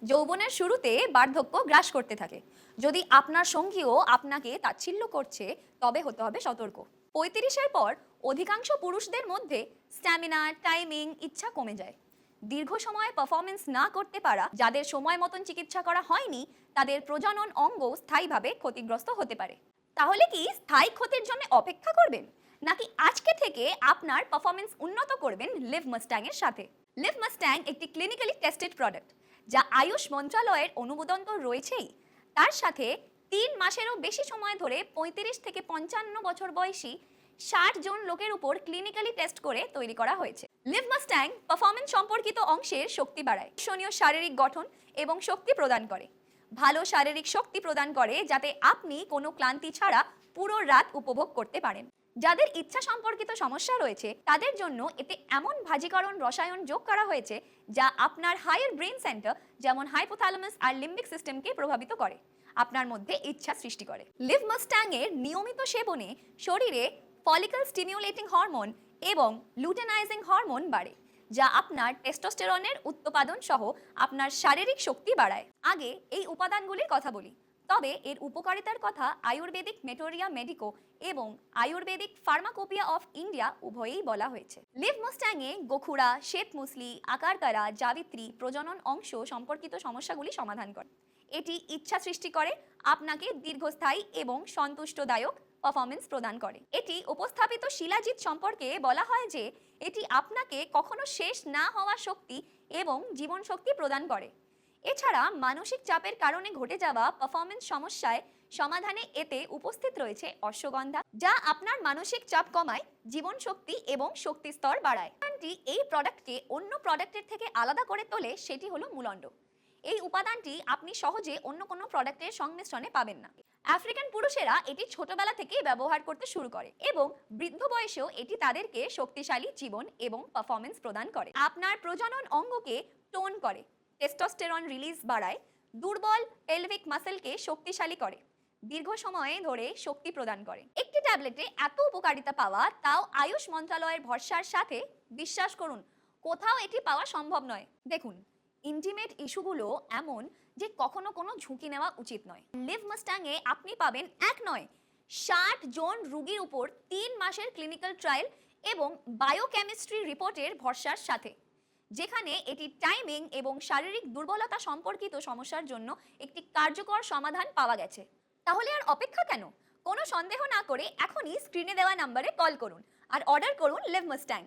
যৌবনের শুরুতে বার্ধক্য গ্রাস করতে থাকে। যদি আপনার সঙ্গীও আপনাকে তাচ্ছিল্য করছে, তবে হতে হবে সতর্ক। 35-এর পর অধিকাংশ পুরুষদের মধ্যে স্ট্যামিনা, টাইমিং, ইচ্ছা কমে যায়। দীর্ঘ সময় পারফরমেন্স না করতে পারা, যাদের সময় মতন চিকিৎসা করা হয়নি, তাদের প্রজনন অঙ্গ স্থায়ীভাবে ক্ষতিগ্রস্ত হতে পারে। তাহলে কি স্থায়ী ক্ষতির জন্য অপেক্ষা করবেন, নাকি আজকে থেকে আপনার পারফরমেন্স উন্নত করবেন লিভ মাস্ট্যাং এর সাথে? লিভ মাস্ট্যাং একটি ক্লিনিক্যালি টেস্টেড প্রোডাক্ট, যা আয়ুষ মন্ত্রণালয়ের অনুমোদন তো রয়েছেই, তার সাথে 3 মাসেরও বেশি সময় ধরে 35 থেকে 55 বছর বয়সী 60 জন লোকের উপর ক্লিনিক্যালি টেস্ট করে তৈরি করা হয়েছে। লিভ মাস্ট্যাং পারফরমেন্স সম্পর্কিত অংশের শক্তি বাড়ায়, শনীয় শারীরিক গঠন এবং শক্তি প্রদান করে। ভালো শারীরিক শক্তি প্রদান করে, যাতে আপনি কোনো ক্লান্তি ছাড়া পুরো রাত উপভোগ করতে পারেন। যাদের ইচ্ছা সম্পর্কিত সমস্যা রয়েছে, তাদের জন্য এতে এমন ভাজীকরণ রসায়ন যোগ করা হয়েছে, যা আপনার হায়ার ব্রেন সেন্টার যেমন হাইপোথ্যালামাস আর লিম্বিক সিস্টেমকে প্রভাবিত করে, আপনার মধ্যে ইচ্ছা সৃষ্টি করে। লিভ মাস্ট্যাং এর নিয়মিত সেবনে শরীরে ফলিকল স্টিমিউলেটিং হরমোন এবং লুটেনাইজিং হরমোন বাড়ে, যা আপনার টেস্টোস্টেরনের উৎপাদন সহ আপনার শারীরিক শক্তি বাড়ায়। আগে এই উপাদানগুলির কথা বলি, তবে এর উপকারিতার কথা আয়ুর্বেদিক মেটোরিয়া মেডিকো এবং আয়ুর্বেদিক ফার্মাকোপিয়া অফ ইন্ডিয়া উভয়েই বলা হয়েছে। লিভ মাস্ট্যাং এ গোখুরা, শ্বেতমুসলি, আকারকারা, জাবিত্রী প্রজনন অংশ সম্পর্কিত সমস্যাগুলি সমাধান করে। এটি ইচ্ছা সৃষ্টি করে, আপনাকে দীর্ঘস্থায়ী এবং সন্তুষ্টদায়ক পারফরমেন্স প্রদান করে। এটি উপস্থাপিত শিলাজিৎ সম্পর্কে বলা হয় যে এটি আপনাকে কখনো শেষ না হওয়া শক্তি এবং জীবন শক্তি প্রদান করে। এছাড়া মানসিক চাপের কারণে ঘটে যাওয়া পারফরমেন্স সমস্যায় সমাধানে এতে উপস্থিত রয়েছে অশ্বগন্ধা, যা আপনার মানসিক চাপ কমায়, জীবন শক্তি এবং শক্তি স্তর বাড়ায়। এই প্রোডাক্টকে অন্য প্রোডাক্টের থেকে আলাদা করে তোলে, সেটি হলো মূলণ্ড। এই উপাদানটি আপনি সহজে অন্য কোনো প্রোডাক্টের সংমিশ্রণে পাবেন না। আফ্রিকান পুরুষেরা এটি ছোটবেলা থেকেই ব্যবহার করতে শুরু করে এবং বৃদ্ধ বয়সেও এটি তাদেরকে শক্তিশালী জীবন এবং পারফরমেন্স প্রদান করে। আপনার প্রজনন অঙ্গকে টোন করে, টেস্টোস্টেরন রিলিজ বাড়ায়, দুর্বল পেলভিক মাসেলকে শক্তিশালী করে, দীর্ঘ সময়ে ধরে শক্তি প্রদান করে। একটি ট্যাবলেটে এত উপকারিতা পাওয়া, তাও আয়ুষ মন্ত্রণালয়ের ভরসার সাথে, বিশ্বাস করুন কোথাও এটি পাওয়া সম্ভব নয়। দেখুন, ইন্টিমেট ইস্যুগুলো এমন যে কখনো কোনো ঝুঁকি নেওয়া উচিত নয়। লিভ মাস্ট্যাং এ আপনি পাবেন 1 নয় 60 জন রোগীর উপর 3 মাসের ক্লিনিক্যাল ট্রায়াল এবং বায়োকেমিস্ট্রি রিপোর্টের ভরসার সাথে, যেখানে এটি টাইমিং এবং শারীরিক দুর্বলতা সম্পর্কিত সমস্যার জন্য একটি কার্যকর সমাধান পাওয়া গেছে। তাহলে আর অপেক্ষা কেন? কোনো সন্দেহ না করে এখনই স্ক্রিনে দেওয়া নম্বরে কল করুন আর অর্ডার করুন লিভ মাস্ট্যাং।